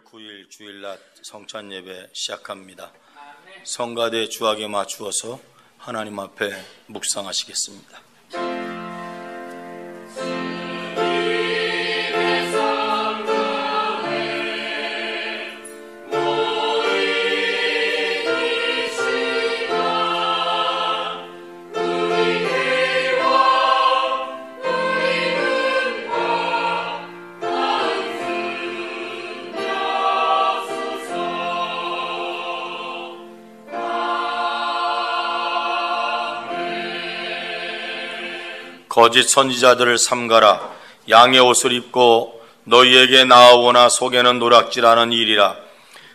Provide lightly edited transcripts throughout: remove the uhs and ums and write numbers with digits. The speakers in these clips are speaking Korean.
3월 9일 주일낮 성찬 예배 시작합니다. 성가대 주악에 맞추어서 하나님 앞에 묵상하시겠습니다. 거짓 선지자들을 삼가라. 양의 옷을 입고 너희에게 나아오나 속에는 노략질하는 일이라.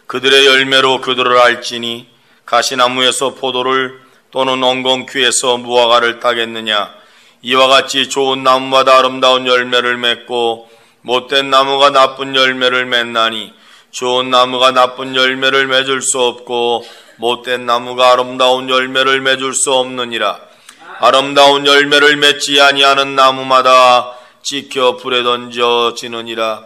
그들의 열매로 그들을 알지니 가시나무에서 포도를 또는 엉겅퀴에서 무화과를 따겠느냐. 이와 같이 좋은 나무마다 아름다운 열매를 맺고 못된 나무가 나쁜 열매를 맺나니 좋은 나무가 나쁜 열매를 맺을 수 없고 못된 나무가 아름다운 열매를 맺을 수 없느니라. 아름다운 열매를 맺지 아니하는 나무마다 찍혀 불에 던져지느니라.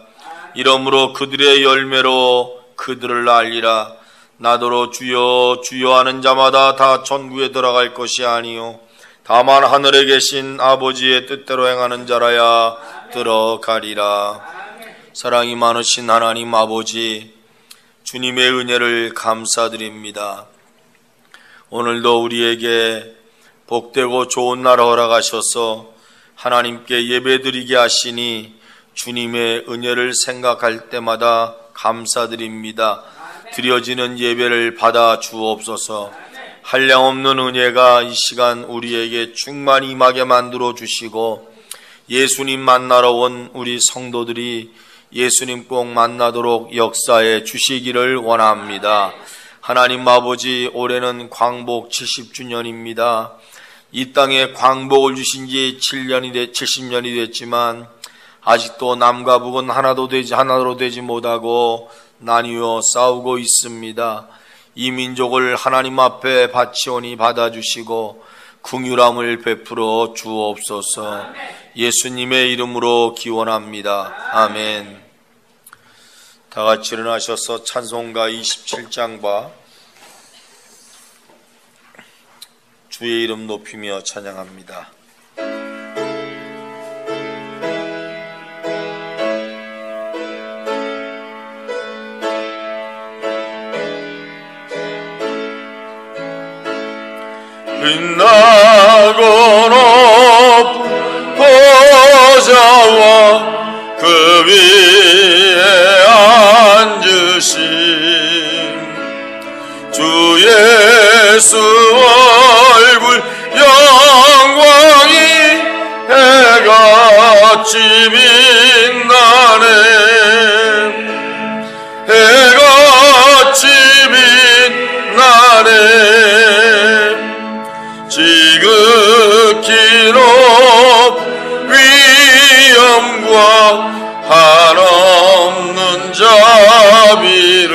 이러므로 그들의 열매로 그들을 알리라. 나더러 주여 주여 하는 자마다 다 천국에 들어갈 것이 아니요 다만 하늘에 계신 아버지의 뜻대로 행하는 자라야 들어가리라. 사랑이 많으신 하나님 아버지, 주님의 은혜를 감사드립니다. 오늘도 우리에게 복되고 좋은 날 허락하셔서 하나님께 예배드리게 하시니 주님의 은혜를 생각할 때마다 감사드립니다. 드려지는 예배를 받아 주옵소서. 한량없는 은혜가 이 시간 우리에게 충만히 임하게 만들어 주시고 예수님 만나러 온 우리 성도들이 예수님 꼭 만나도록 역사해 주시기를 원합니다. 하나님 아버지, 올해는 광복 70주년입니다. 이 땅에 광복을 주신 지 70년이 됐지만 아직도 남과 북은 하나로 되지 못하고 나뉘어 싸우고 있습니다. 이 민족을 하나님 앞에 바치오니 받아주시고 긍휼함을 베풀어 주옵소서. 예수님의 이름으로 기원합니다. 아멘. 다 같이 일어나셔서 찬송가 27장과 주의 이름 높이며 찬양합니다. 빛나고 높은 보좌와 그 위에 앉으신 주 예수 얼굴 영광이 해같이 빛나네. 해같이 빛나네. 지극히 높은 위엄과 한없는 자비를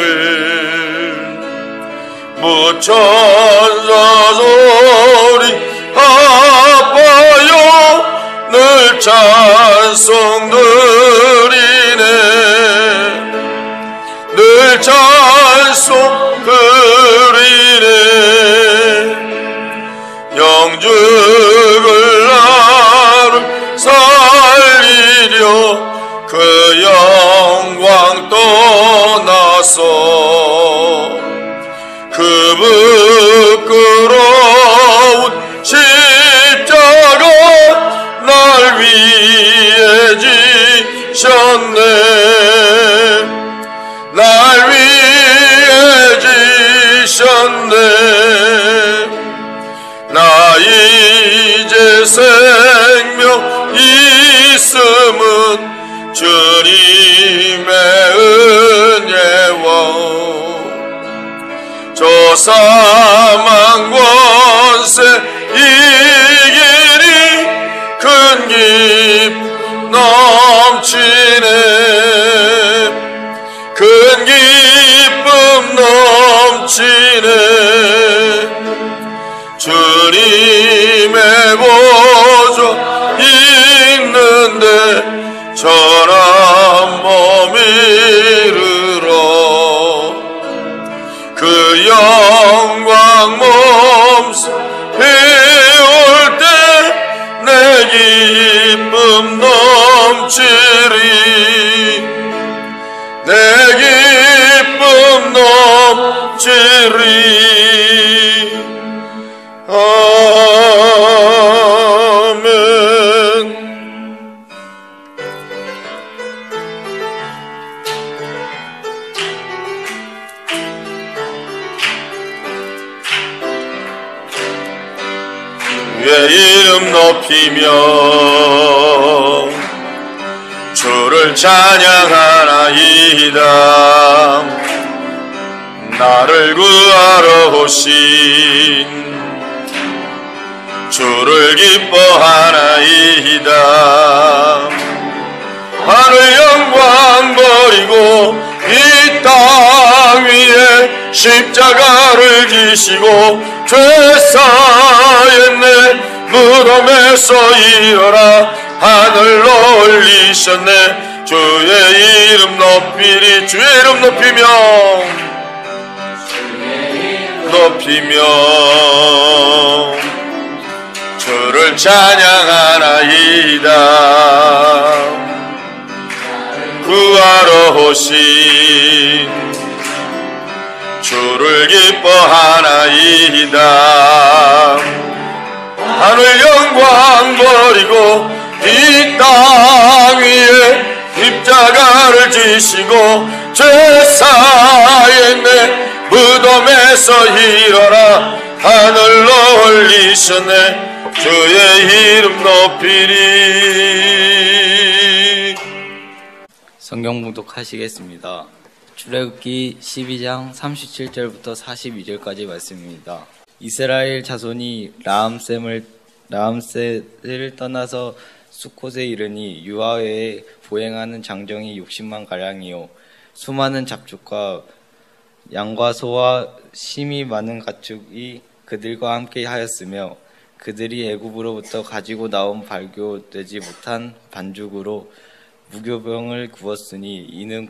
무천사 소리 합하여 늘 찬송 드리네. 늘 찬송 드리네. 영죽을 나를 살리려 그 영광 떠나서 그 부끄러운 십자가 날 위해 지셨네. 날 위해 지셨네. 나 이제 생명 있음은 주님의 은혜와 저 사망 권세 이기리 큰 기쁨 넘치네. 큰 기쁨 넘치네. 주님의 보좌 있는데 전한 몸 이르러 내 기쁨 넘치리. 아멘. 주의 이름 높이며 주를 찬양하나이다. 나를 구하러 오신 주를 기뻐하나이다. 하늘 영광 버리고 이 땅 위에 십자가를 지시고 죄사했네. 무덤에서 일어나 하늘로 올리셨네. 주의 이름 높이리. 주의 이름 높이며 주를 찬양하나이다. 구하러 오신 주를 기뻐하나이다. 하늘 영광 버리고 이 땅 위에 십자가를 지시고 죄사했네. 무덤에서 일어나 하늘로 올리셨네. 주의 이름 높이리. 성경 봉독하시겠습니다. 출애굽기 12장 37절부터 42절까지 말씀입니다. 이스라엘 자손이 라암셋을 떠나서 수콧에 이르니 유아회에 보행하는 장정이 60만 가량이요 수많은 잡축과 양과 소와 심이 많은 가축이 그들과 함께 하였으며 그들이 애굽으로부터 가지고 나온 발교되지 못한 반죽으로 무교병을 구웠으니 이는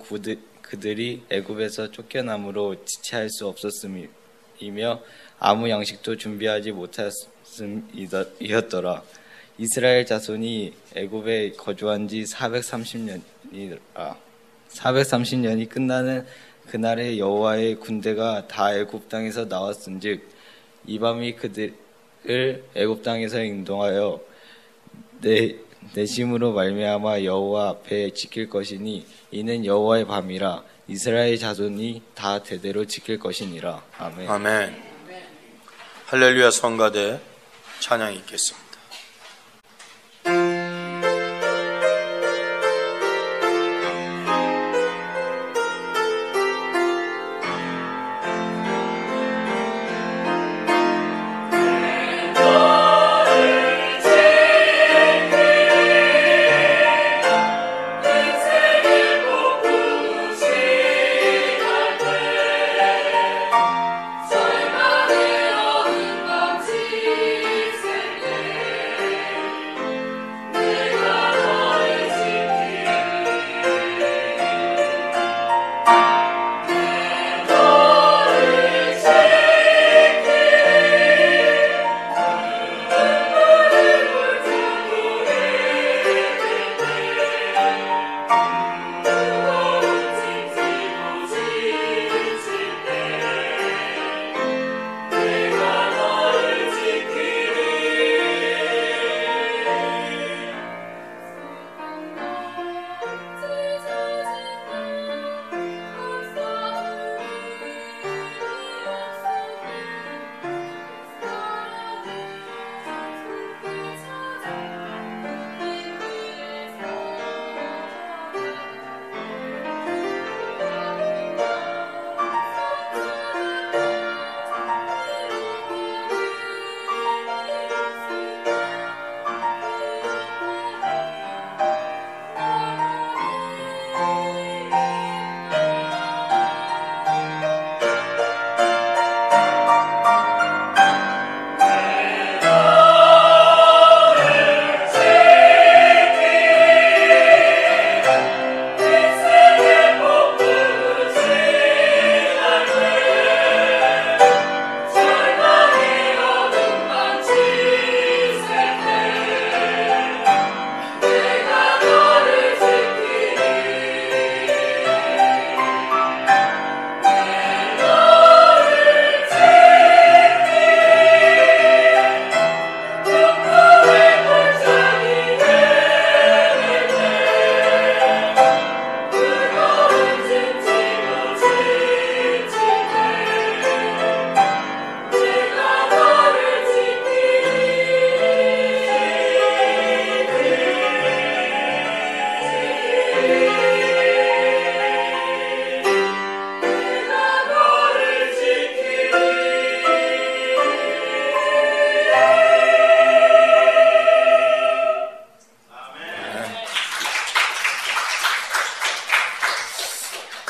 그들이 애굽에서 쫓겨남으로 지체할 수 없었음이며 아무 양식도 준비하지 못하였음이었더라. 이스라엘 자손이 애굽에 거주한 지 430년이라. 430년이 끝나는 그날에 여호와의 군대가 다 애굽 땅에서 나왔은즉 이 밤이 그들을 애굽 땅에서 인도하여 내심으로 말미암아 여호와 앞에 지킬 것이니 이는 여호와의 밤이라. 이스라엘 자손이 다 대대로 지킬 것이니라. 아멘. 아멘. 할렐루야. 성가대 찬양이 있겠습니다.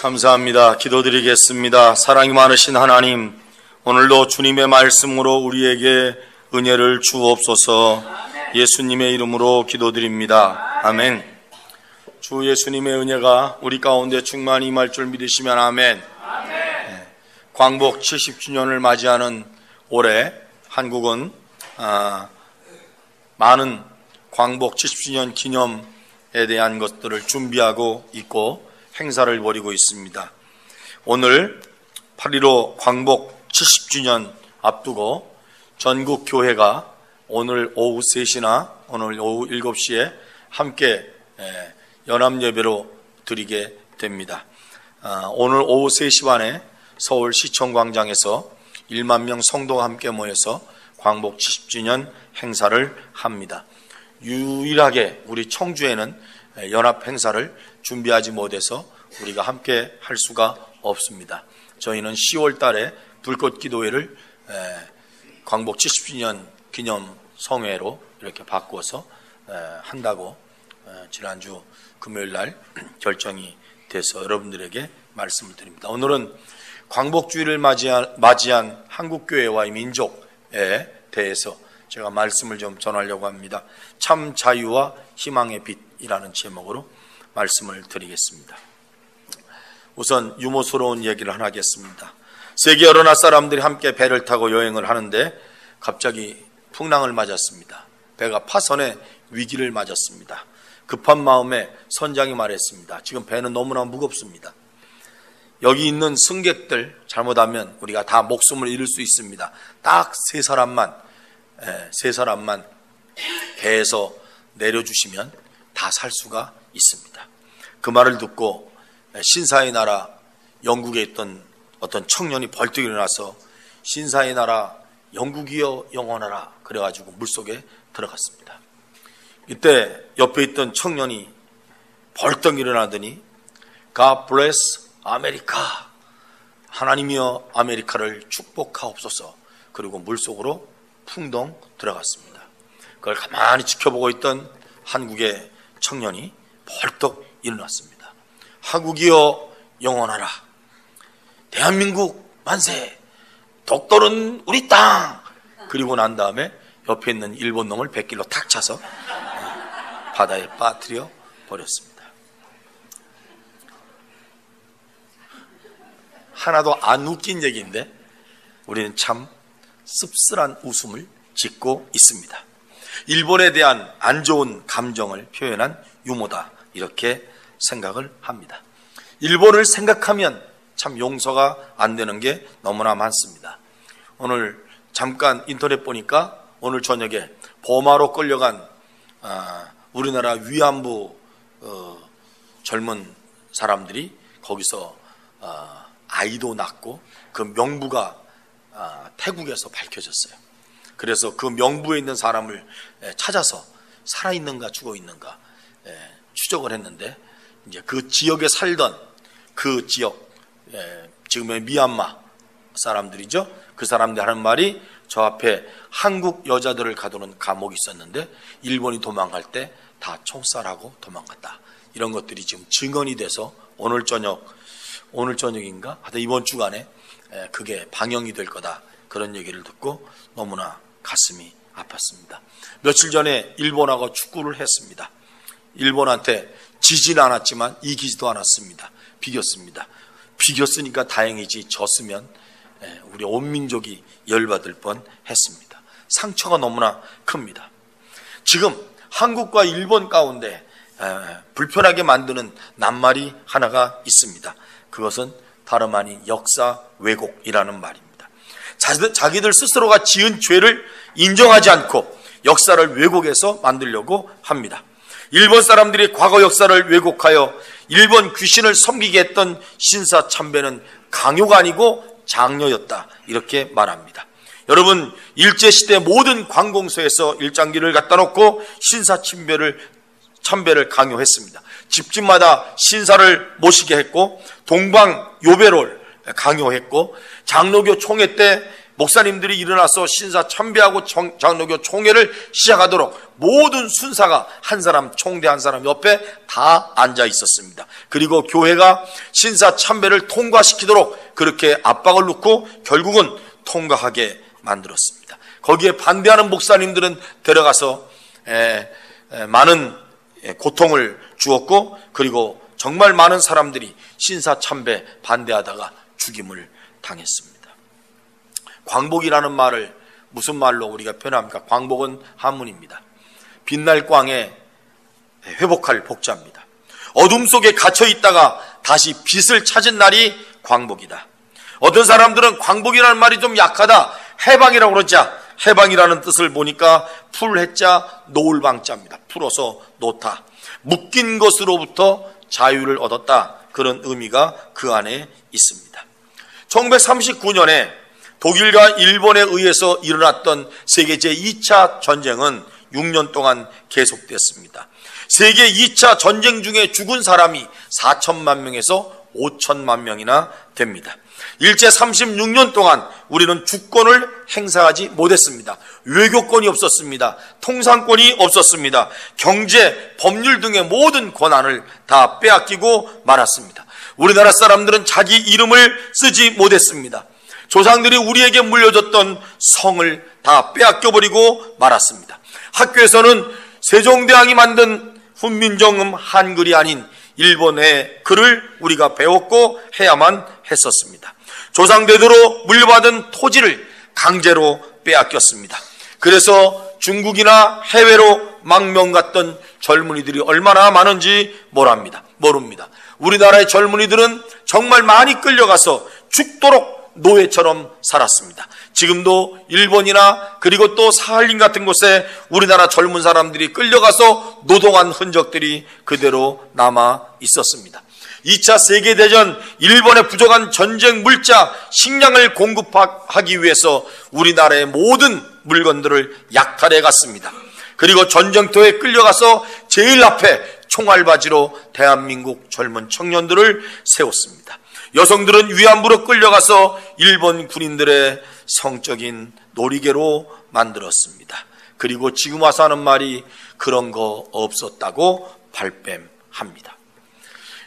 감사합니다. 기도드리겠습니다. 사랑이 많으신 하나님, 오늘도 주님의 말씀으로 우리에게 은혜를 주옵소서. 예수님의 이름으로 기도드립니다. 아멘. 주 예수님의 은혜가 우리 가운데 충만히 임할 줄 믿으시면 아멘. 광복 70주년을 맞이하는 올해 한국은 많은 광복 70주년 기념에 대한 것들을 준비하고 있고 행사를 벌이고 있습니다. 오늘 8.15 광복 70주년 앞두고 전국 교회가 오늘 오후 3시나 오늘 오후 7시에 함께 연합예배로 드리게 됩니다. 오늘 오후 3시 반에 서울 시청광장에서 1만 명 성도가 함께 모여서 광복 70주년 행사를 합니다. 유일하게 우리 청주에는 연합 행사를 준비하지 못해서 우리가 함께 할 수가 없습니다. 저희는 10월 달에 불꽃 기도회를 광복 70주년 기념 성회로 이렇게 바꿔서 한다고 지난주 금요일 날 결정이 돼서 여러분들에게 말씀을 드립니다. 오늘은 광복주의를 맞이한 한국교회와의 민족에 대해서 제가 말씀을 좀 전하려고 합니다. 참 자유와 희망의 빛이라는 제목으로 말씀을 드리겠습니다. 우선 유머스러운 얘기를 하나 하겠습니다. 세계 여러 나라 사람들이 함께 배를 타고 여행을 하는데 갑자기 풍랑을 맞았습니다. 배가 파선의 위기를 맞았습니다. 급한 마음에 선장이 말했습니다. 지금 배는 너무나 무겁습니다. 여기 있는 승객들 잘못하면 우리가 다 목숨을 잃을 수 있습니다. 딱 세 사람만 배에서 내려주시면 다 살 수가 있습니다. 그 말을 듣고 신사의 나라 영국에 있던 어떤 청년이 벌떡 일어나서 신사의 나라 영국이여 영원하라 그래가지고 물속에 들어갔습니다. 이때 옆에 있던 청년이 벌떡 일어나더니 God bless 아메리카, 하나님이여 아메리카를 축복하옵소서. 그리고 물속으로 풍덩 들어갔습니다. 그걸 가만히 지켜보고 있던 한국의 청년이 벌떡 일어났습니다. 한국이여 영원하라, 대한민국 만세, 독도는 우리 땅. 그리고 난 다음에 옆에 있는 일본 놈을 백길로 탁 차서 바다에 빠뜨려 버렸습니다. 하나도 안 웃긴 얘기인데 우리는 참 씁쓸한 웃음을 짓고 있습니다. 일본에 대한 안 좋은 감정을 표현한 유머다 이렇게 생각을 합니다. 일본을 생각하면 참 용서가 안 되는 게 너무나 많습니다. 오늘 잠깐 인터넷 보니까 오늘 저녁에 버마로 끌려간 우리나라 위안부 젊은 사람들이 거기서 아이도 낳고 그 명부가 태국에서 밝혀졌어요. 그래서 그 명부에 있는 사람을 찾아서 살아있는가 죽어있는가 추적을 했는데 이제 그 지역에 살던 그 지역 지금의 미얀마 사람들이죠. 그 사람들이 하는 말이 저 앞에 한국 여자들을 가두는 감옥이 있었는데 일본이 도망갈 때 다 총살하고 도망갔다. 이런 것들이 지금 증언이 돼서 오늘 저녁인가? 하여튼 이번 주간에 그게 방영이 될 거다. 그런 얘기를 듣고 너무나 가슴이 아팠습니다. 며칠 전에 일본하고 축구를 했습니다. 일본한테 지진 않았지만 이기지도 않았습니다. 비겼습니다. 비겼으니까 다행이지 졌으면 우리 온 민족이 열받을 뻔했습니다. 상처가 너무나 큽니다. 지금 한국과 일본 가운데 불편하게 만드는 낱말이 하나가 있습니다. 그것은 다름 아닌 역사 왜곡이라는 말입니다. 자기들 스스로가 지은 죄를 인정하지 않고 역사를 왜곡해서 만들려고 합니다. 일본 사람들이 과거 역사를 왜곡하여 일본 귀신을 섬기게 했던 신사 참배는 강요가 아니고 장려였다 이렇게 말합니다. 여러분, 일제시대 모든 관공서에서 일장기를 갖다 놓고 신사 참배를 강요했습니다. 집집마다 신사를 모시게 했고 동방 요배를 강요했고 장로교 총회 때 목사님들이 일어나서 신사 참배하고 장로교 총회를 시작하도록 모든 순사가 한 사람, 총대 한 사람 옆에 다 앉아 있었습니다. 그리고 교회가 신사 참배를 통과시키도록 그렇게 압박을 놓고 결국은 통과하게 만들었습니다. 거기에 반대하는 목사님들은 데려가서 많은 고통을 주었고, 그리고 정말 많은 사람들이 신사 참배 반대하다가 죽임을 당했습니다. 광복이라는 말을 무슨 말로 우리가 표현합니까? 광복은 한문입니다. 빛날 광에 회복할 복자입니다. 어둠 속에 갇혀 있다가 다시 빛을 찾은 날이 광복이다. 어떤 사람들은 광복이라는 말이 좀 약하다, 해방이라고 그러자, 해방이라는 뜻을 보니까 풀해자 노을방자입니다. 풀어서 놓다, 묶인 것으로부터 자유를 얻었다, 그런 의미가 그 안에 있습니다. 1939년에 독일과 일본에 의해서 일어났던 세계 제2차 전쟁은 6년 동안 계속됐습니다. 세계 2차 전쟁 중에 죽은 사람이 4천만 명에서 5천만 명이나 됩니다. 일제 36년 동안 우리는 주권을 행사하지 못했습니다. 외교권이 없었습니다. 통상권이 없었습니다. 경제, 법률 등의 모든 권한을 다 빼앗기고 말았습니다. 우리나라 사람들은 자기 이름을 쓰지 못했습니다. 조상들이 우리에게 물려줬던 성을 다 빼앗겨버리고 말았습니다. 학교에서는 세종대왕이 만든 훈민정음 한글이 아닌 일본의 글을 우리가 배웠고 해야만 했었습니다. 조상대대로 물려받은 토지를 강제로 빼앗겼습니다. 그래서 중국이나 해외로 망명 갔던 젊은이들이 얼마나 많은지 모릅니다. 우리나라의 젊은이들은 정말 많이 끌려가서 죽도록 노예처럼 살았습니다. 지금도 일본이나 그리고 또 사할린 같은 곳에 우리나라 젊은 사람들이 끌려가서 노동한 흔적들이 그대로 남아 있었습니다. 2차 세계대전 일본의 부족한 전쟁 물자, 식량을 공급하기 위해서 우리나라의 모든 물건들을 약탈해 갔습니다. 그리고 전쟁터에 끌려가서 제일 앞에 총알바지로 대한민국 젊은 청년들을 세웠습니다. 여성들은 위안부로 끌려가서 일본 군인들의 성적인 놀이개로 만들었습니다. 그리고 지금 와서 하는 말이 그런 거 없었다고 발뺌합니다.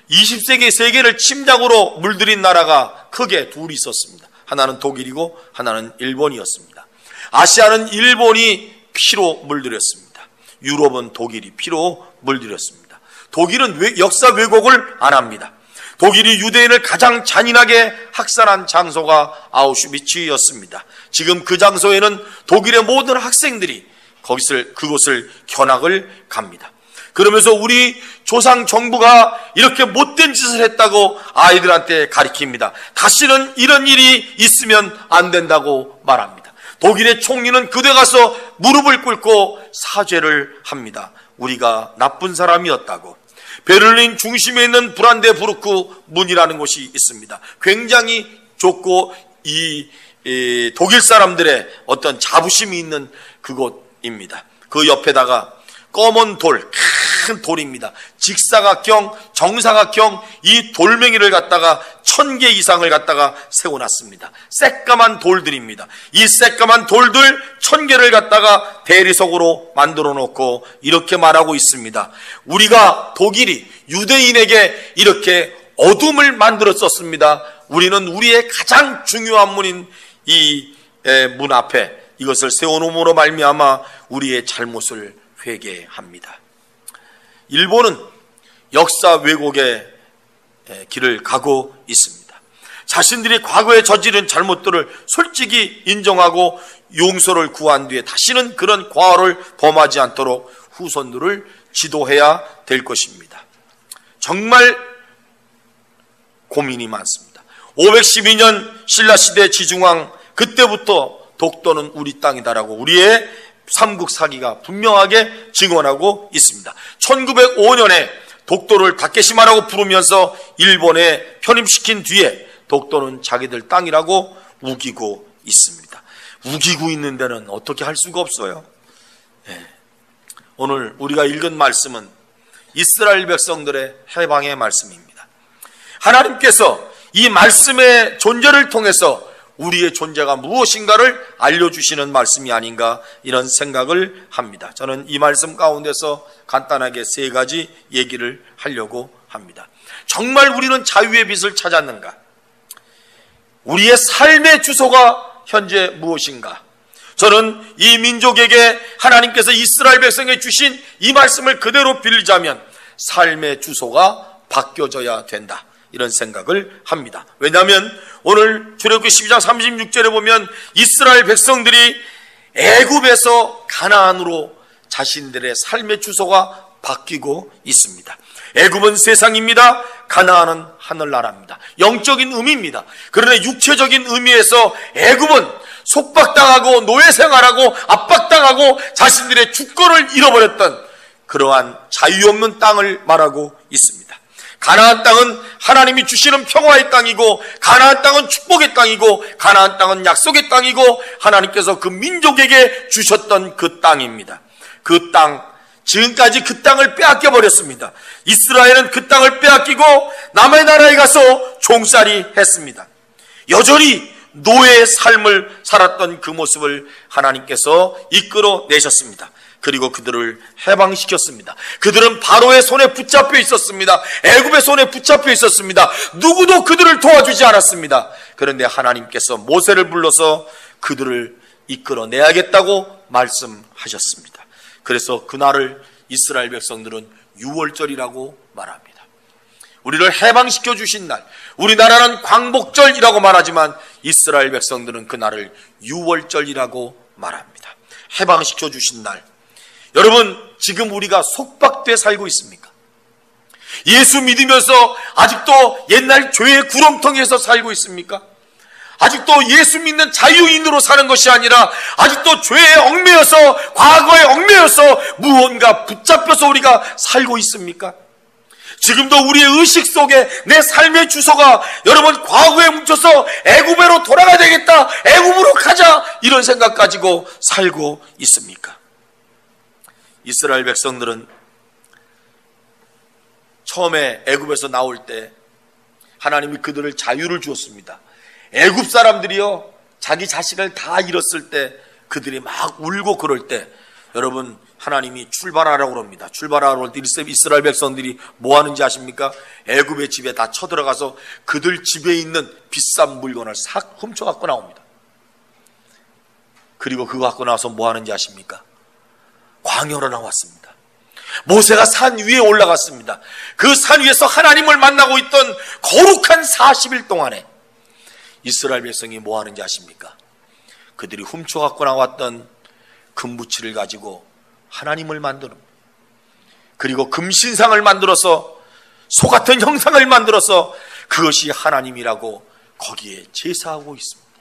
20세기 세계를 침략으로 물들인 나라가 크게 둘이 있었습니다. 하나는 독일이고 하나는 일본이었습니다. 아시아는 일본이 피로 물들였습니다. 유럽은 독일이 피로 물들였습니다. 독일은 역사 왜곡을 안 합니다. 독일이 유대인을 가장 잔인하게 학살한 장소가 아우슈비츠였습니다. 지금 그 장소에는 독일의 모든 학생들이 그곳을 견학을 갑니다. 그러면서 우리 조상 정부가 이렇게 못된 짓을 했다고 아이들한테 가르칩니다. 다시는 이런 일이 있으면 안 된다고 말합니다. 독일의 총리는 그대 가서 무릎을 꿇고 사죄를 합니다. 우리가 나쁜 사람이었다고. 베를린 중심에 있는 브란데부르크 문이라는 곳이 있습니다. 굉장히 좁고 이 독일 사람들의 어떤 자부심이 있는 그곳입니다. 그 옆에다가 검은 돌, 큰 돌입니다. 직사각형, 정사각형 이 돌멩이를 갖다가 1000개 이상을 갖다가 세워놨습니다. 새까만 돌들입니다. 이 새까만 돌들 1000개를 갖다가 대리석으로 만들어 놓고 이렇게 말하고 있습니다. 우리가 독일이 유대인에게 이렇게 어둠을 만들었었습니다. 우리는 우리의 가장 중요한 문인 이 문 앞에 이것을 세워놓음으로 말미암아 우리의 잘못을 회개합니다. 일본은 역사 왜곡의 길을 가고 있습니다. 자신들이 과거에 저지른 잘못들을 솔직히 인정하고 용서를 구한 뒤에 다시는 그런 과오를 범하지 않도록 후손들을 지도해야 될 것입니다. 정말 고민이 많습니다. 512년 신라시대 지중왕 그때부터 독도는 우리 땅이다라고 우리의 삼국사기가 분명하게 증언하고 있습니다. 1905년에 독도를 다케시마라고 부르면서 일본에 편입시킨 뒤에 독도는 자기들 땅이라고 우기고 있습니다. 우기고 있는 데는 어떻게 할 수가 없어요. 오늘 우리가 읽은 말씀은 이스라엘 백성들의 해방의 말씀입니다. 하나님께서 이 말씀의 존재를 통해서 우리의 존재가 무엇인가를 알려주시는 말씀이 아닌가 이런 생각을 합니다. 저는 이 말씀 가운데서 간단하게 세 가지 얘기를 하려고 합니다. 정말 우리는 자유의 빛을 찾았는가? 우리의 삶의 주소가 현재 무엇인가? 저는 이 민족에게 하나님께서 이스라엘 백성에 주신 이 말씀을 그대로 빌리자면 삶의 주소가 바뀌어져야 된다, 이런 생각을 합니다. 왜냐하면 오늘 출애굽기 12장 36절에 보면 이스라엘 백성들이 애굽에서 가나안으로 자신들의 삶의 주소가 바뀌고 있습니다. 애굽은 세상입니다. 가나안은 하늘나라입니다. 영적인 의미입니다. 그런데 육체적인 의미에서 애굽은 속박당하고 노예생활하고 압박당하고 자신들의 주권을 잃어버렸던 그러한 자유 없는 땅을 말하고 있습니다. 가나안 땅은 하나님이 주시는 평화의 땅이고, 가나안 땅은 축복의 땅이고, 가나안 땅은 약속의 땅이고, 하나님께서 그 민족에게 주셨던 그 땅입니다. 그 땅, 지금까지 그 땅을 빼앗겨 버렸습니다. 이스라엘은 그 땅을 빼앗기고 남의 나라에 가서 종살이 했습니다. 여전히 노예의 삶을 살았던 그 모습을 하나님께서 이끌어내셨습니다. 그리고 그들을 해방시켰습니다. 그들은 바로의 손에 붙잡혀 있었습니다. 애굽의 손에 붙잡혀 있었습니다. 누구도 그들을 도와주지 않았습니다. 그런데 하나님께서 모세를 불러서 그들을 이끌어내야겠다고 말씀하셨습니다. 그래서 그날을 이스라엘 백성들은 유월절이라고 말합니다. 우리를 해방시켜 주신 날, 우리나라는 광복절이라고 말하지만 이스라엘 백성들은 그날을 유월절이라고 말합니다. 해방시켜 주신 날. 여러분, 지금 우리가 속박돼 살고 있습니까? 예수 믿으면서 아직도 옛날 죄의 구렁텅이에서 살고 있습니까? 아직도 예수 믿는 자유인으로 사는 것이 아니라 아직도 죄에 얽매여서, 과거에 얽매여서 무언가 붙잡혀서 우리가 살고 있습니까? 지금도 우리의 의식 속에 내 삶의 주소가 여러분 과거에 뭉쳐서 애굽으로 돌아가야 되겠다, 애굽으로 가자, 이런 생각 가지고 살고 있습니까? 이스라엘 백성들은 처음에 애굽에서 나올 때 하나님이 그들을 자유를 주었습니다. 애굽 사람들이요, 자기 자식을 다 잃었을 때 그들이 막 울고 그럴 때 여러분 하나님이 출발하라고 그럽니다. 출발하라고 할 때 이스라엘 백성들이 뭐 하는지 아십니까? 애굽의 집에 다 쳐들어가서 그들 집에 있는 비싼 물건을 싹 훔쳐갖고 나옵니다. 그리고 그거 갖고 나와서 뭐 하는지 아십니까? 광야로 나왔습니다. 모세가 산 위에 올라갔습니다. 그 산 위에서 하나님을 만나고 있던 거룩한 40일 동안에 이스라엘 백성이 뭐 하는지 아십니까? 그들이 훔쳐갖고 나왔던 금부치를 가지고 하나님을 만드는, 그리고 금신상을 만들어서 소 같은 형상을 만들어서 그것이 하나님이라고 거기에 제사하고 있습니다.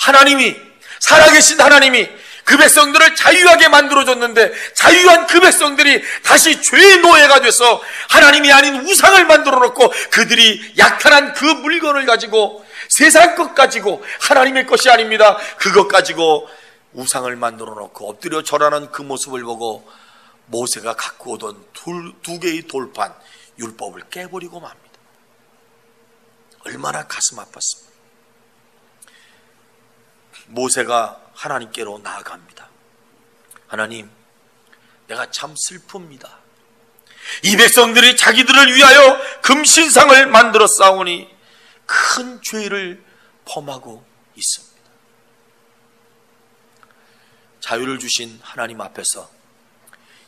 하나님이, 살아계신 하나님이 그 백성들을 자유하게 만들어줬는데 자유한 그 백성들이 다시 죄의 노예가 돼서 하나님이 아닌 우상을 만들어 놓고 그들이 약탈한 그 물건을 가지고, 세상 것 가지고, 하나님의 것이 아닙니다, 그것 가지고 우상을 만들어 놓고 엎드려 절하는 그 모습을 보고 모세가 갖고 오던 두 개의 돌판, 율법을 깨버리고 맙니다. 얼마나 가슴 아팠습니까? 모세가 하나님께로 나아갑니다. 하나님, 내가 참 슬픕니다. 이 백성들이 자기들을 위하여 금신상을 만들어 싸우니 큰 죄를 범하고 있습니다. 자유를 주신 하나님 앞에서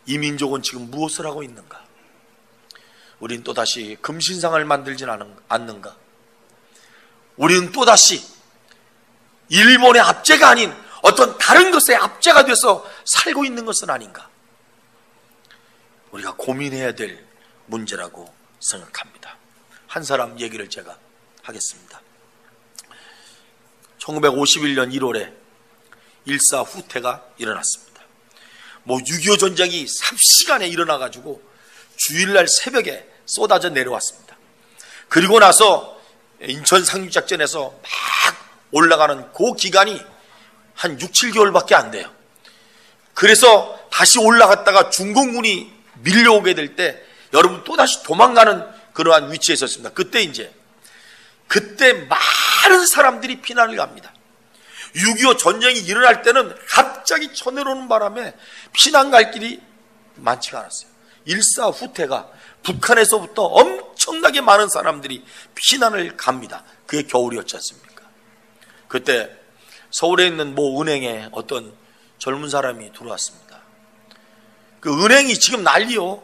이 민족은 지금 무엇을 하고 있는가? 우린 또다시 금신상을 만들진 않는가? 우리는 또다시 일본의 압제가 아닌 어떤 다른 것의 압제가 돼서 살고 있는 것은 아닌가? 우리가 고민해야 될 문제라고 생각합니다. 한 사람 얘기를 제가 하겠습니다. 1951년 1월에 일사 후퇴가 일어났습니다. 6.25 전쟁이 삽시간에 일어나가지고 주일날 새벽에 쏟아져 내려왔습니다. 그리고 나서 인천 상륙작전에서 막 올라가는 그 기간이 한 6, 7개월밖에 안 돼요. 그래서 다시 올라갔다가 중공군이 밀려오게 될 때 여러분 또다시 도망가는 그러한 위치에 있었습니다. 그때 많은 많은 사람들이 피난을 갑니다. 6.25 전쟁이 일어날 때는 갑자기 쳐내려오는 바람에 피난 갈 길이 많지가 않았어요. 일사 후퇴가 북한에서부터 엄청나게 많은 사람들이 피난을 갑니다. 그게 겨울이었지 않습니까? 그때 서울에 있는 모 은행에 어떤 젊은 사람이 들어왔습니다. 그 은행이 지금 난리요.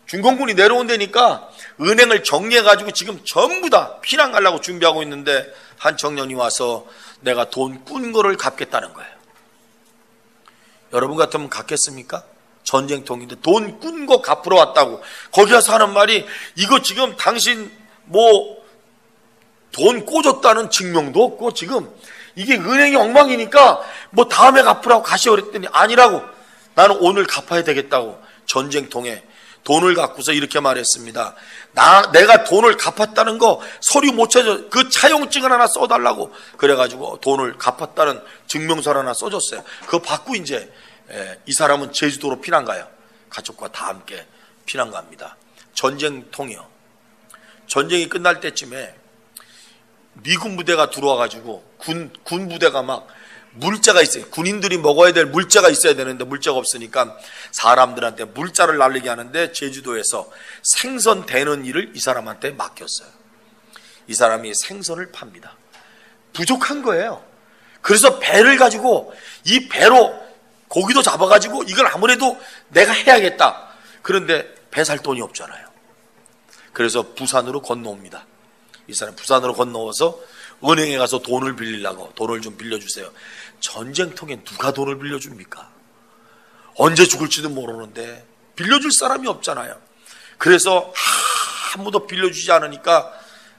중공군이 내려온다니까 은행을 정리해가지고 지금 전부 다 피난 가려고 준비하고 있는데 한 청년이 와서 내가 돈 꾼 거를 갚겠다는 거예요. 여러분 같으면 갚겠습니까? 전쟁통인데 돈 꾼 거 갚으러 왔다고. 거기 가서 하는 말이 이거 지금 당신 뭐 돈 꿔줬다는 증명도 없고 지금 이게 은행이 엉망이니까 뭐 다음에 갚으라고 가시오 그랬더니 아니라고. 나는 오늘 갚아야 되겠다고 전쟁통에 돈을 갖고서 이렇게 말했습니다. 내가 돈을 갚았다는 거 서류 못 찾아 그 차용증을 하나 써달라고 그래가지고 돈을 갚았다는 증명서를 하나 써줬어요. 그거 받고 이제 이 사람은 제주도로 피난 가요. 가족과 다 함께 피난 갑니다. 전쟁통이요. 전쟁이 끝날 때쯤에 미군 부대가 들어와가지고 군 부대가 막 물자가 있어요. 군인들이 먹어야 될 물자가 있어야 되는데 물자가 없으니까 사람들한테 물자를 날리게 하는데 제주도에서 생선 대는 일을 이 사람한테 맡겼어요. 이 사람이 생선을 팝니다. 부족한 거예요. 그래서 배를 가지고 이 배로 고기도 잡아가지고 이걸 아무래도 내가 해야겠다. 그런데 배 살 돈이 없잖아요. 그래서 부산으로 건너옵니다. 이 사람 부산으로 건너와서 은행에 가서 돈을 빌리려고 돈을 좀 빌려주세요. 전쟁통에 누가 돈을 빌려줍니까? 언제 죽을지도 모르는데 빌려줄 사람이 없잖아요. 그래서 아무도 빌려주지 않으니까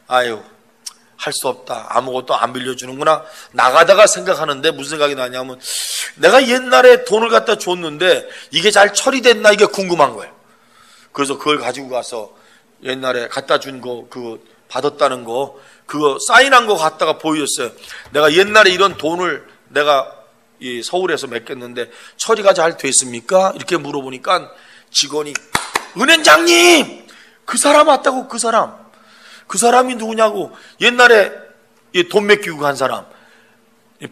아유 할 수 없다. 아무것도 안 빌려주는구나. 나가다가 생각하는데 무슨 생각이 나냐면 내가 옛날에 돈을 갖다 줬는데 이게 잘 처리됐나 이게 궁금한 거예요. 그래서 그걸 가지고 가서 옛날에 갖다 준 거 그거 받았다는 거 그거 사인한 거 갖다가 보여줬어요. 내가 옛날에 이런 돈을 내가 이 서울에서 맡겼는데 처리가 잘 됐습니까? 이렇게 물어보니까 직원이 은행장님 그 사람 왔다고. 그 사람이 누구냐고. 옛날에 돈 맡기고 간 사람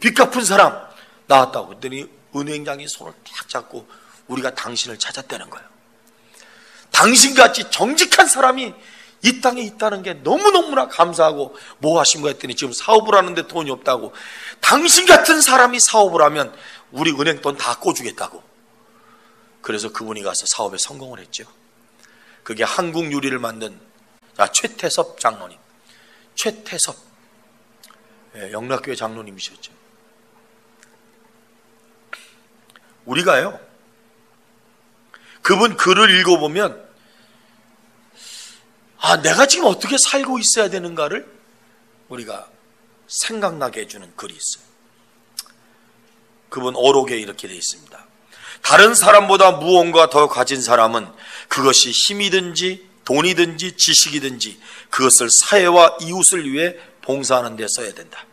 빚 갚은 사람 나왔다고. 그랬더니 은행장이 손을 탁 잡고 우리가 당신을 찾았다는 거예요. 당신같이 정직한 사람이 이 땅에 있다는 게 너무너무나 감사하고 뭐 하신 거 했더니 지금 사업을 하는데 돈이 없다고. 당신 같은 사람이 사업을 하면 우리 은행 돈 다 꿔주겠다고. 그래서 그분이 가서 사업에 성공을 했죠. 그게 한국 유리를 만든 최태섭 장로님. 최태섭 영락교회 장로님이셨죠. 우리가요 그분 글을 읽어보면 내가 지금 어떻게 살고 있어야 되는가를 우리가 생각나게 해주는 글이 있어요. 그분 어록에 이렇게 되어 있습니다. 다른 사람보다 무언가 더 가진 사람은 그것이 힘이든지 돈이든지 지식이든지 그것을 사회와 이웃을 위해 봉사하는 데 써야 된다.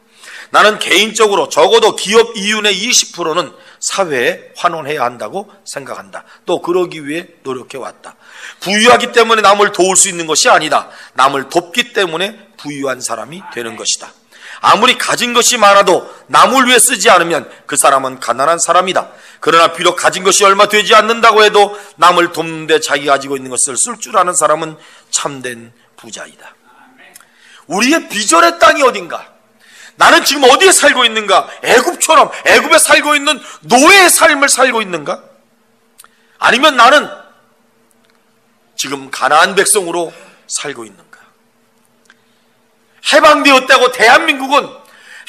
나는 개인적으로 적어도 기업 이윤의 20%는 사회에 환원해야 한다고 생각한다. 또 그러기 위해 노력해왔다. 부유하기 때문에 남을 도울 수 있는 것이 아니다. 남을 돕기 때문에 부유한 사람이 되는 것이다. 아무리 가진 것이 많아도 남을 위해 쓰지 않으면 그 사람은 가난한 사람이다. 그러나 비록 가진 것이 얼마 되지 않는다고 해도 남을 돕는데 자기가 가지고 있는 것을 쓸 줄 아는 사람은 참된 부자이다. 우리의 비전의 땅이 어딘가? 나는 지금 어디에 살고 있는가? 애굽처럼 애굽에 살고 있는 노예의 삶을 살고 있는가? 아니면 나는 지금 가나안 백성으로 살고 있는가? 해방되었다고 대한민국은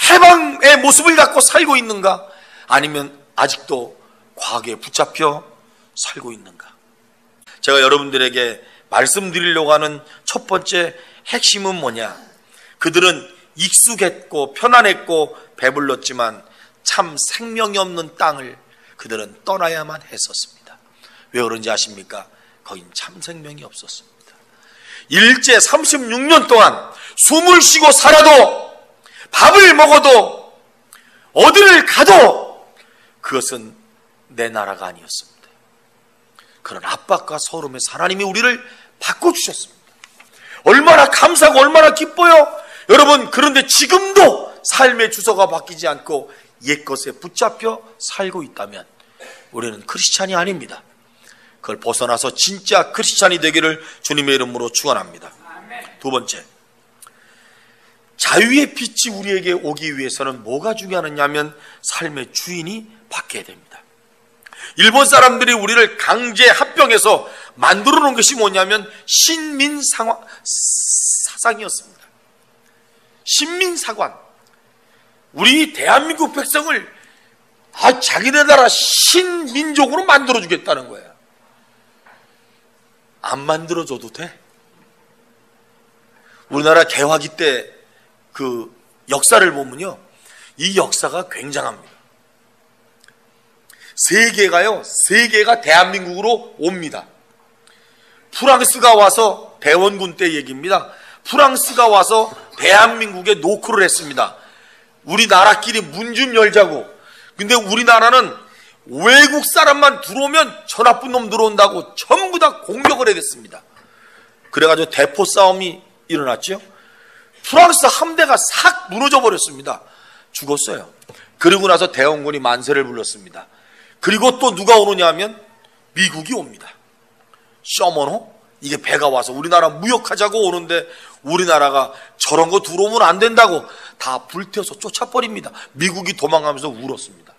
해방의 모습을 갖고 살고 있는가? 아니면 아직도 과거에 붙잡혀 살고 있는가? 제가 여러분들에게 말씀드리려고 하는 첫 번째 핵심은 뭐냐? 그들은 익숙했고 편안했고 배불렀지만 참 생명이 없는 땅을 그들은 떠나야만 했었습니다. 왜 그런지 아십니까? 거긴 참 생명이 없었습니다. 일제 36년 동안 숨을 쉬고 살아도 밥을 먹어도 어디를 가도 그것은 내 나라가 아니었습니다. 그런 압박과 서름에서 하나님이 우리를 바꿔주셨습니다. 얼마나 감사하고 얼마나 기뻐요. 여러분, 그런데 지금도 삶의 주소가 바뀌지 않고 옛것에 붙잡혀 살고 있다면 우리는 크리스찬이 아닙니다. 그걸 벗어나서 진짜 크리스찬이 되기를 주님의 이름으로 축원합니다. 두 번째, 자유의 빛이 우리에게 오기 위해서는 뭐가 중요하느냐면 삶의 주인이 바뀌어야 됩니다. 일본 사람들이 우리를 강제 합병해서 만들어 놓은 것이 뭐냐면 신민사상이었습니다. 신민사관. 우리 대한민국 백성을 자기네 나라 신민족으로 만들어 주겠다는 거예요. 안 만들어줘도 돼. 우리나라 개화기 때 그 역사를 보면요, 이 역사가 굉장합니다. 세계가 대한민국으로 옵니다. 프랑스가 와서 대원군 때 얘기입니다. 프랑스가 와서 대한민국에 노크를 했습니다. 우리나라끼리 문 좀 열자고. 근데 우리나라는 외국 사람만 들어오면 저 나쁜 놈 들어온다고 전부 다 공격을 해댔습니다. 그래가지고 대포 싸움이 일어났죠. 프랑스 함대가 싹 무너져 버렸습니다. 죽었어요. 그리고 나서 대원군이 만세를 불렀습니다. 그리고 또 누가 오느냐 하면 미국이 옵니다. 셔머노? 이게 배가 와서 우리나라 무역하자고 오는데 우리나라가 저런 거 들어오면 안 된다고 다 불태워서 쫓아버립니다. 미국이 도망가면서 울었습니다.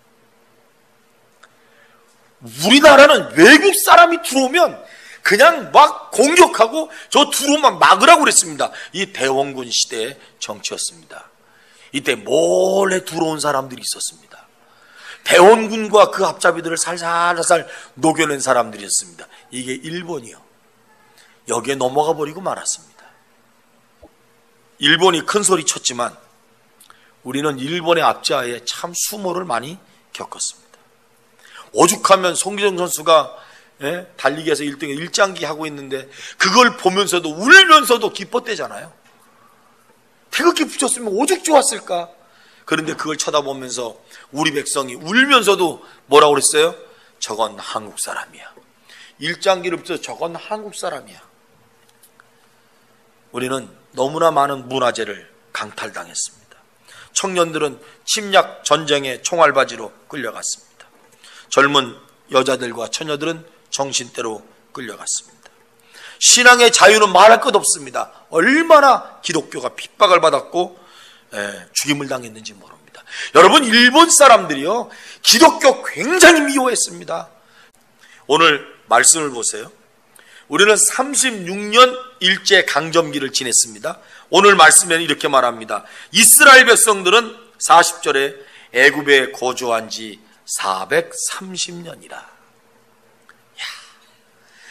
우리나라는 외국 사람이 들어오면 그냥 막 공격하고 저 들어오면 막으라고 그랬습니다. 이 대원군 시대의 정치였습니다. 이때 몰래 들어온 사람들이 있었습니다. 대원군과 그 앞잡이들을 살살살살 녹여낸 사람들이었습니다. 이게 일본이요. 여기에 넘어가 버리고 말았습니다. 일본이 큰 소리 쳤지만 우리는 일본의 압제하에 참 수모를 많이 겪었습니다. 오죽하면 송기정 선수가 달리기에서 1등에 일장기 하고 있는데 그걸 보면서도 울면서도 기뻤대잖아요. 태극기 붙였으면 오죽 좋았을까. 그런데 그걸 쳐다보면서 우리 백성이 울면서도 뭐라고 그랬어요? 저건 한국 사람이야. 일장기를 붙여서 저건 한국 사람이야. 우리는 너무나 많은 문화재를 강탈당했습니다. 청년들은 침략 전쟁의 총알바지로 끌려갔습니다. 젊은 여자들과 처녀들은 정신대로 끌려갔습니다. 신앙의 자유는 말할 것 없습니다. 얼마나 기독교가 핍박을 받았고 죽임을 당했는지 모릅니다. 여러분, 일본 사람들이요, 기독교 굉장히 미워했습니다. 오늘 말씀을 보세요. 우리는 36년 일제 강점기를 지냈습니다. 오늘 말씀에는 이렇게 말합니다. 이스라엘 백성들은 40절에 애굽에 거주한 지 430년이라.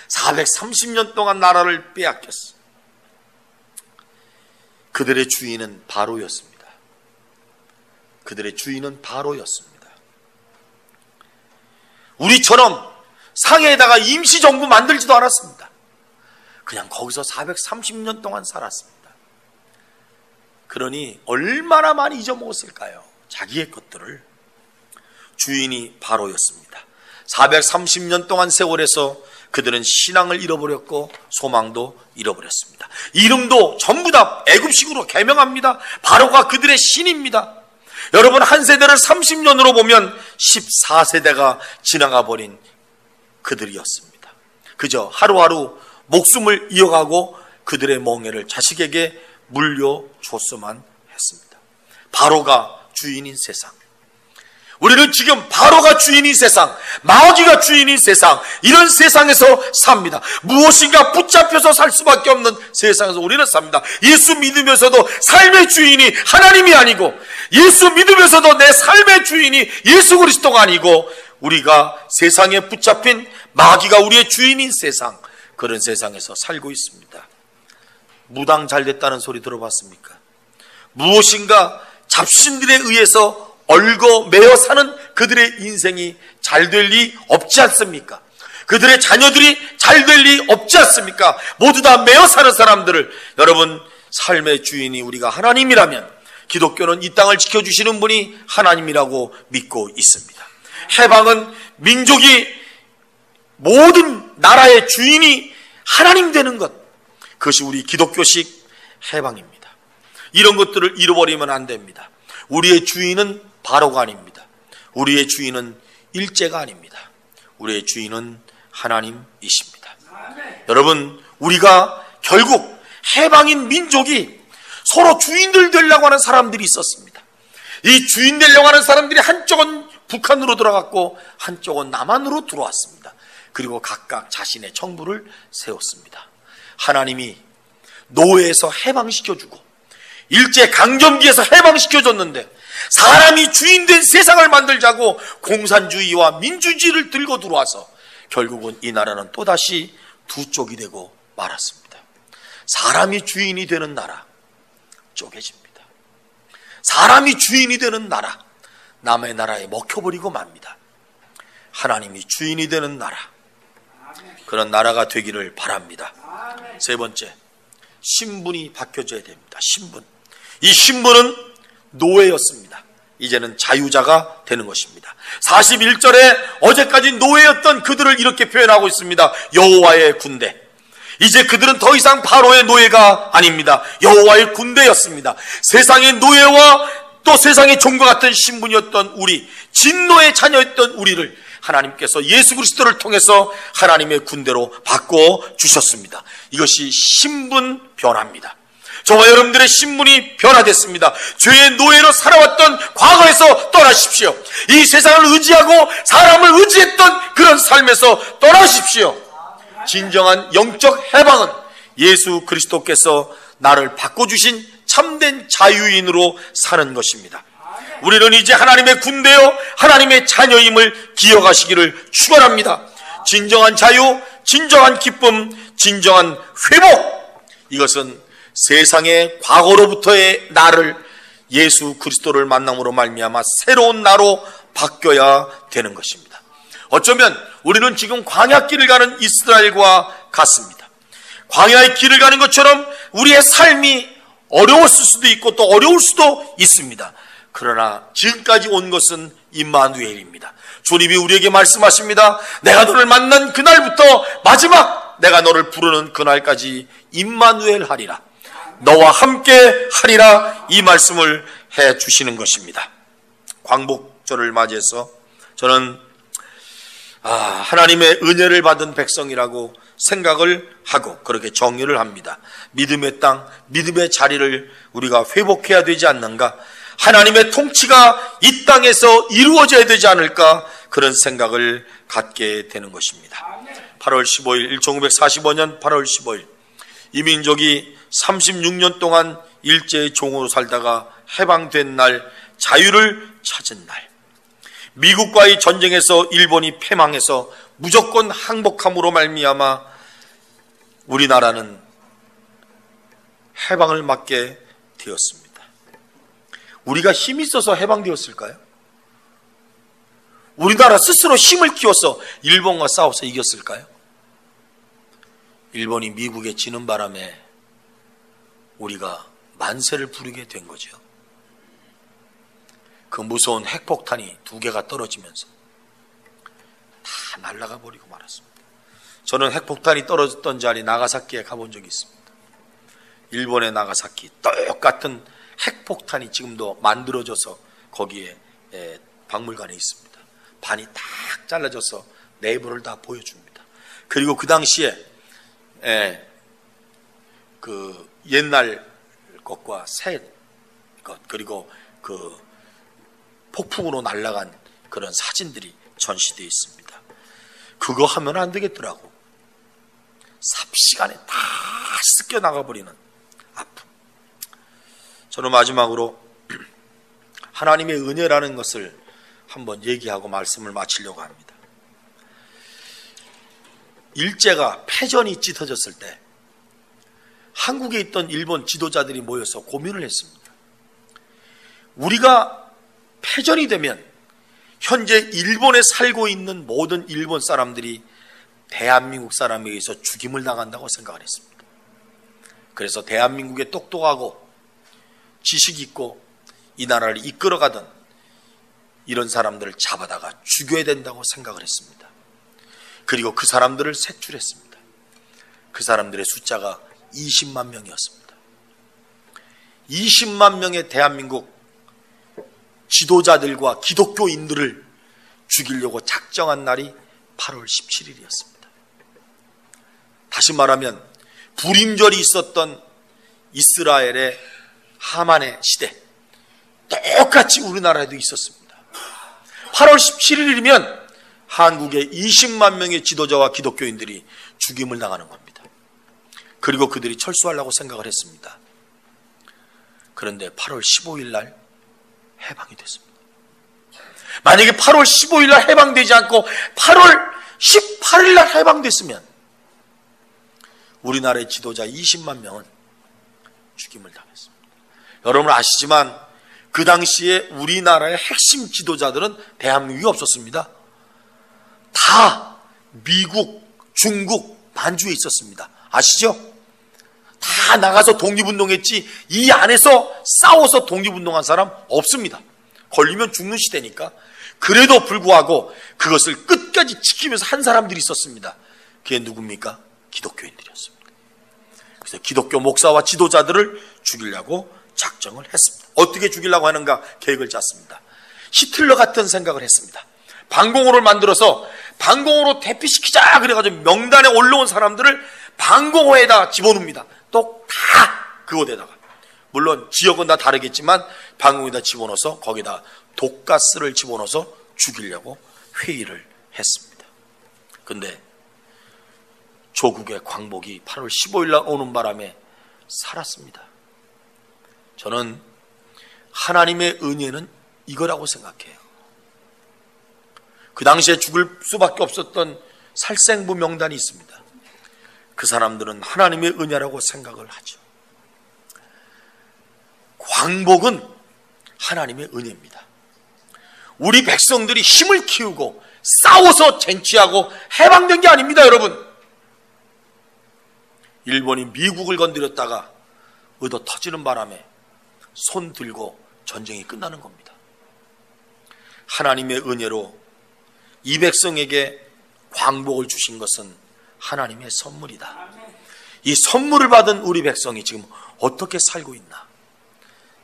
430년 동안 나라를 빼앗겼어. 그들의 주인은 바로였습니다. 그들의 주인은 바로였습니다. 우리처럼 상해에다가 임시정부 만들지도 않았습니다. 그냥 거기서 430년 동안 살았습니다. 그러니 얼마나 많이 잊어먹었을까요? 자기의 것들을. 주인이 바로였습니다. 430년 동안 세월에서 그들은 신앙을 잃어버렸고 소망도 잃어버렸습니다. 이름도 전부 다 애굽식으로 개명합니다. 바로가 그들의 신입니다. 여러분, 한 세대를 30년으로 보면 14세대가 지나가 버린 그들이었습니다. 그저 하루하루 목숨을 이어가고 그들의 멍에를 자식에게 물려줬어만 했습니다. 바로가 주인인 세상. 우리는 지금 바로가 주인인 세상, 마귀가 주인인 세상, 이런 세상에서 삽니다. 무엇인가 붙잡혀서 살 수밖에 없는 세상에서 우리는 삽니다. 예수 믿으면서도 삶의 주인이 하나님이 아니고, 예수 믿으면서도 내 삶의 주인이 예수 그리스도가 아니고, 우리가 세상에 붙잡힌 마귀가 우리의 주인인 세상, 그런 세상에서 살고 있습니다. 무당 잘 됐다는 소리 들어봤습니까? 무엇인가 잡신들에 의해서 얽어 매어 사는 그들의 인생이 잘 될 리 없지 않습니까? 그들의 자녀들이 잘 될 리 없지 않습니까? 모두 다 매어 사는 사람들을, 여러분, 삶의 주인이 우리가 하나님이라면 기독교는 이 땅을 지켜주시는 분이 하나님이라고 믿고 있습니다. 해방은 민족이 모든 나라의 주인이 하나님 되는 것, 그것이 우리 기독교식 해방입니다. 이런 것들을 잃어버리면 안 됩니다. 우리의 주인은 바로가 아닙니다. 우리의 주인은 일제가 아닙니다. 우리의 주인은 하나님이십니다. 여러분, 우리가 결국 해방인 민족이 서로 주인들 되려고 하는 사람들이 있었습니다. 이 주인 되려고 하는 사람들이 한쪽은 북한으로 들어갔고 한쪽은 남한으로 들어왔습니다. 그리고 각각 자신의 정부를 세웠습니다. 하나님이 노예에서 해방시켜주고 일제 강점기에서 해방시켜줬는데 사람이 주인된 세상을 만들자고 공산주의와 민주주의를 들고 들어와서 결국은 이 나라는 또다시 두 쪽이 되고 말았습니다. 사람이 주인이 되는 나라 쪼개집니다. 사람이 주인이 되는 나라 남의 나라에 먹혀버리고 맙니다. 하나님이 주인이 되는 나라, 그런 나라가 되기를 바랍니다. 세 번째, 신분이 바뀌어져야 됩니다. 신분. 이 신분은 노예였습니다. 이제는 자유자가 되는 것입니다. 41절에 어제까지 노예였던 그들을 이렇게 표현하고 있습니다. 여호와의 군대. 이제 그들은 더 이상 바로의 노예가 아닙니다. 여호와의 군대였습니다. 세상의 노예와 또 세상의 종과 같은 신분이었던 우리, 진노의 자녀였던 우리를 하나님께서 예수 그리스도를 통해서 하나님의 군대로 바꿔주셨습니다. 이것이 신분 변화입니다. 저와 여러분들의 신분이 변화됐습니다. 죄의 노예로 살아왔던 과거에서 떠나십시오. 이 세상을 의지하고 사람을 의지했던 그런 삶에서 떠나십시오. 진정한 영적 해방은 예수 그리스도께서 나를 바꿔주신 참된 자유인으로 사는 것입니다. 우리는 이제 하나님의 군대요 하나님의 자녀임을 기억하시기를 축원합니다. 진정한 자유, 진정한 기쁨, 진정한 회복, 이것은 세상의 과거로부터의 나를 예수 그리스도를 만남으로 말미암아 새로운 나로 바뀌어야 되는 것입니다. 어쩌면 우리는 지금 광야길을 가는 이스라엘과 같습니다. 광야의 길을 가는 것처럼 우리의 삶이 어려웠을 수도 있고 또 어려울 수도 있습니다. 그러나 지금까지 온 것은 임마누엘입니다. 주님이 우리에게 말씀하십니다. 내가 너를 만난 그날부터 마지막 내가 너를 부르는 그날까지 임마누엘 하리라, 너와 함께 하리라, 이 말씀을 해 주시는 것입니다. 광복절을 맞이해서 저는 하나님의 은혜를 받은 백성이라고 생각을 하고 그렇게 정의를 합니다. 믿음의 땅, 믿음의 자리를 우리가 회복해야 되지 않는가, 하나님의 통치가 이 땅에서 이루어져야 되지 않을까, 그런 생각을 갖게 되는 것입니다. 8월 15일 1945년 8월 15일 이 민족이 36년 동안 일제의 종으로 살다가 해방된 날, 자유를 찾은 날, 미국과의 전쟁에서 일본이 패망해서 무조건 항복함으로 말미암아 우리나라는 해방을 맞게 되었습니다. 우리가 힘이 있어서 해방되었을까요? 우리나라 스스로 힘을 키워서 일본과 싸워서 이겼을까요? 일본이 미국에 지는 바람에 우리가 만세를 부르게 된 거죠. 그 무서운 핵폭탄이 2개가 떨어지면서 다 날아가 버리고 말았습니다. 저는 핵폭탄이 떨어졌던 자리 나가사키에 가본 적이 있습니다. 일본의 나가사키 똑같은 핵폭탄이 지금도 만들어져서 거기에 박물관에 있습니다. 반이 딱 잘라져서 내부를 다 보여줍니다. 그리고 그 당시에 그 옛날 것과 새 것, 그리고 그 폭풍으로 날아간 그런 사진들이 전시되어 있습니다. 그거 하면 안 되겠더라고. 삽시간에 다 씻겨 나가버리는 아픔. 저는 마지막으로 하나님의 은혜라는 것을 한번 얘기하고 말씀을 마치려고 합니다. 일제가 패전이 짙어졌을 때 한국에 있던 일본 지도자들이 모여서 고민을 했습니다. 우리가 패전이 되면 현재 일본에 살고 있는 모든 일본 사람들이 대한민국 사람에 의해서 죽임을 당한다고 생각을 했습니다. 그래서 대한민국에 똑똑하고 지식 있고 이 나라를 이끌어가던 이런 사람들을 잡아다가 죽여야 된다고 생각을 했습니다. 그리고 그 사람들을 색출했습니다. 그 사람들의 숫자가 20만 명이었습니다. 20만 명의 대한민국 지도자들과 기독교인들을 죽이려고 작정한 날이 8월 17일이었습니다. 다시 말하면 불임절이 있었던 이스라엘의 하만의 시대, 똑같이 우리나라에도 있었습니다. 8월 17일이면 한국의 20만 명의 지도자와 기독교인들이 죽임을 당하는 겁니다. 그리고 그들이 철수하려고 생각을 했습니다. 그런데 8월 15일 날 해방이 됐습니다. 만약에 8월 15일 날 해방되지 않고 8월 18일 날 해방됐으면 우리나라의 지도자 20만 명은 죽임을 당했습니다. 여러분 아시지만 그 당시에 우리나라의 핵심 지도자들은 대한민국이 없었습니다. 다 미국, 중국, 만주에 있었습니다. 아시죠? 다 나가서 독립운동했지 이 안에서 싸워서 독립운동한 사람 없습니다. 걸리면 죽는 시대니까. 그래도 불구하고 그것을 끝까지 지키면서 한 사람들이 있었습니다. 그게 누굽니까? 기독교인들이었습니다. 그래서 기독교 목사와 지도자들을 죽이려고 작정을 했습니다. 어떻게 죽이려고 하는가 계획을 짰습니다. 히틀러 같은 생각을 했습니다. 방공호를 만들어서 방공호로 대피시키자 그래가지고 명단에 올라온 사람들을 방공호에다 집어넣습니다. 또 다 그곳에다가, 물론 지역은 다 다르겠지만 방공호에다 집어넣어서 거기다 독가스를 집어넣어서 죽이려고 회의를 했습니다. 근데 조국의 광복이 8월 15일 날 오는 바람에 살았습니다. 저는 하나님의 은혜는 이거라고 생각해요. 그 당시에 죽을 수밖에 없었던 살생부 명단이 있습니다. 그 사람들은 하나님의 은혜라고 생각을 하죠. 광복은 하나님의 은혜입니다. 우리 백성들이 힘을 키우고 싸워서 쟁취하고 해방된 게 아닙니다, 여러분. 일본이 미국을 건드렸다가 얻어 터지는 바람에 손 들고 전쟁이 끝나는 겁니다. 하나님의 은혜로 이 백성에게 광복을 주신 것은 하나님의 선물이다. 이 선물을 받은 우리 백성이 지금 어떻게 살고 있나?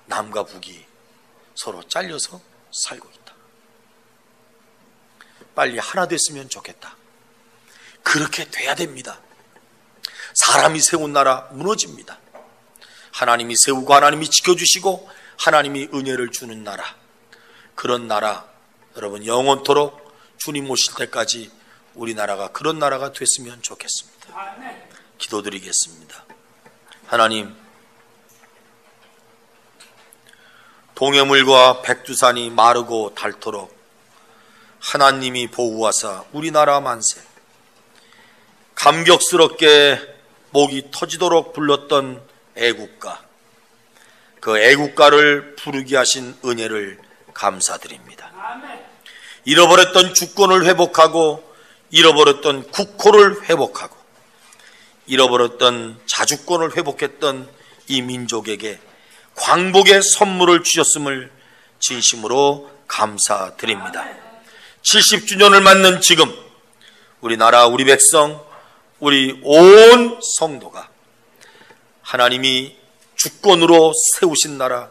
남과 북이 서로 잘려서 살고 있다. 빨리 하나 됐으면 좋겠다. 그렇게 돼야 됩니다. 사람이 세운 나라 무너집니다. 하나님이 세우고 하나님이 지켜주시고 하나님이 은혜를 주는 나라, 그런 나라, 여러분 영원토록 주님 오실 때까지 우리나라가 그런 나라가 됐으면 좋겠습니다. 기도드리겠습니다. 하나님, 동해물과 백두산이 마르고 닳도록 하나님이 보호하사 우리나라 만세, 감격스럽게 목이 터지도록 불렀던 애국가, 그 애국가를 부르게 하신 은혜를 감사드립니다. 잃어버렸던 주권을 회복하고 잃어버렸던 국호를 회복하고 잃어버렸던 자주권을 회복했던 이 민족에게 광복의 선물을 주셨음을 진심으로 감사드립니다. 70주년을 맞는 지금 우리나라, 우리 백성, 우리 온 성도가 하나님이 주권으로 세우신 나라,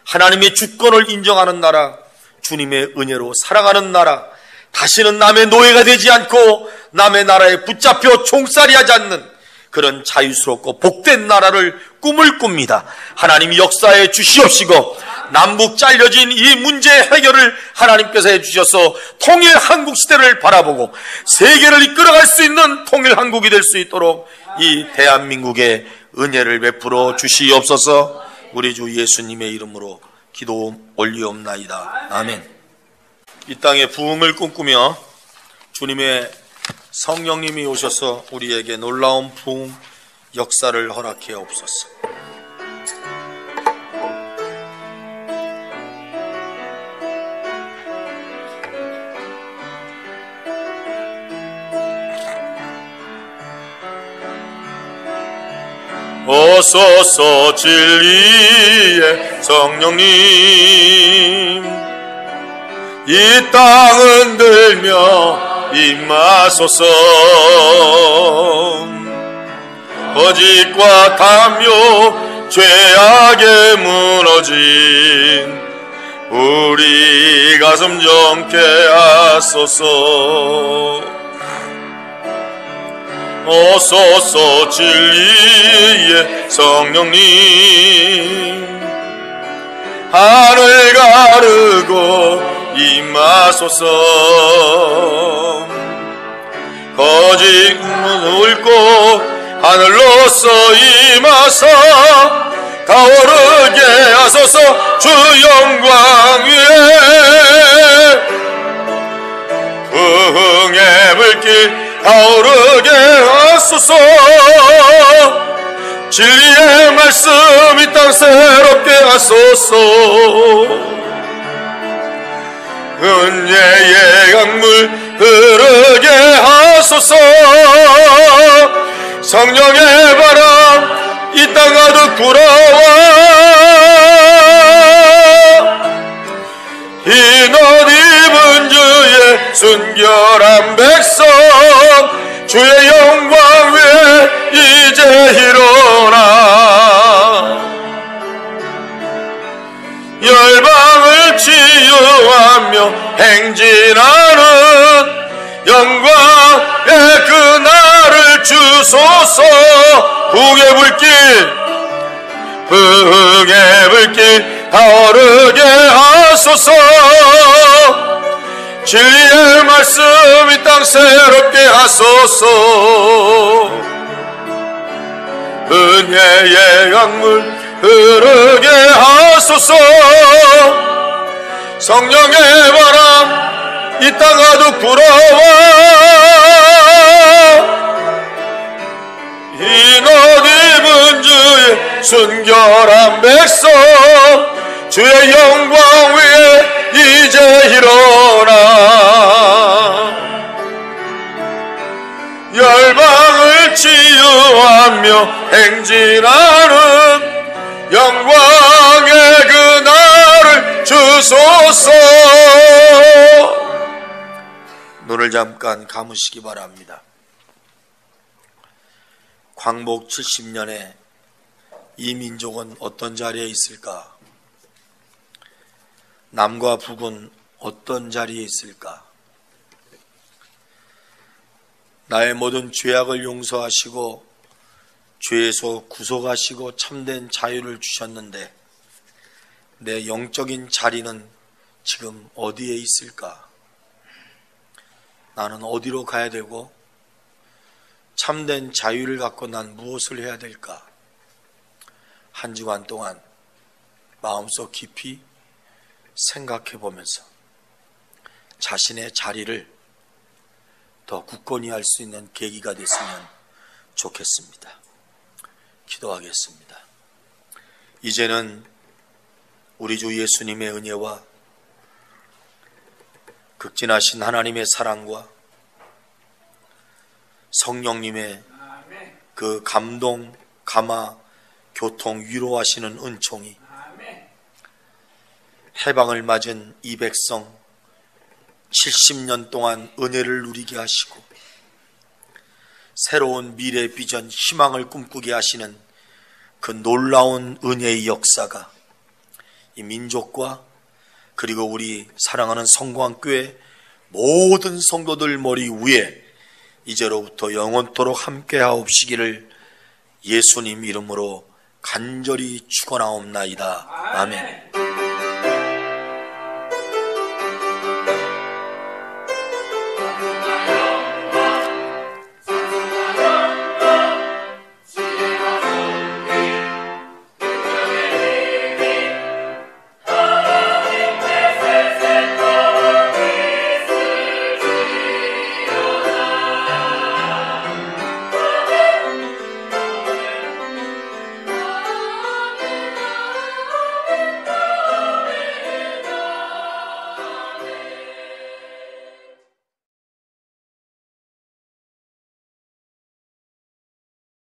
하나님의 주권을 인정하는 나라, 주님의 은혜로 살아가는 나라, 다시는 남의 노예가 되지 않고 남의 나라에 붙잡혀 종살이하지 않는 그런 자유스럽고 복된 나라를 꿈을 꿉니다. 하나님이 역사에 주시옵시고 남북 잘려진 이 문제 해결을 하나님께서 해주셔서 통일 한국 시대를 바라보고 세계를 이끌어갈 수 있는 통일 한국이 될 수 있도록 이 대한민국에 은혜를 베풀어 주시옵소서. 우리 주 예수님의 이름으로 기도 올리옵나이다. 아멘. 이 땅에 부흥을 꿈꾸며 주님의 성령님이 오셔서 우리에게 놀라운 부흥 역사를 허락해 없소서. 오소서 진리의 성령님, 이 땅 흔들며 임하소서. 거짓과 탐욕 죄악에 무너진 우리 가슴 정케 하소서. 오소서 진리의 성령님, 하늘 가르고 임하소서. 거짓 읊고 하늘로서 임하사 타오르게 하소서. 주 영광 위에 부흥의 불길 타오르게 하소서. 진리의 말씀 이 땅 새롭게 하소서. 은혜의 강물 흐르게 하소서. 성령의 바람 이 땅 가득 불어와 흰옷 입은 주의 순결한 백성, 주의 영광 위에 이제 일어나 열방을 치유하며 행진하는 영광의 그날을 주소서. 부흥의 불길 타오르게 하소서. 진리의 말씀 이 땅 새롭게 하소서. 은혜의 강물 흐르게 하소서. 성령의 바람 이 땅 가득 불어와 흰옷 입은 주의 순결한 백성, 주의 영광 위에 이제 일어나 열방을 치유하며 행진하는 영광의 그날을 주소서. 눈을 잠깐 감으시기 바랍니다. 광복 70년에 이 민족은 어떤 자리에 있을까? 남과 북은 어떤 자리에 있을까? 나의 모든 죄악을 용서하시고 죄에서 구속하시고 참된 자유를 주셨는데 내 영적인 자리는 지금 어디에 있을까? 나는 어디로 가야 되고 참된 자유를 갖고 난 무엇을 해야 될까? 한 주간 동안 마음속 깊이 생각해 보면서 자신의 자리를 더 굳건히 할 수 있는 계기가 됐으면 좋겠습니다. 기도하겠습니다. 이제는 우리 주 예수님의 은혜와 극진하신 하나님의 사랑과 성령님의 그 감동, 감화, 교통, 위로하시는 은총이 해방을 맞은 이 백성 70년 동안 은혜를 누리게 하시고 새로운 미래 비전, 희망을 꿈꾸게 하시는 그 놀라운 은혜의 역사가 이 민족과 그리고 우리 사랑하는 성광교회 모든 성도들 머리 위에 이제로부터 영원토록 함께하옵시기를 예수님 이름으로 간절히 축원하옵나이다. 아멘.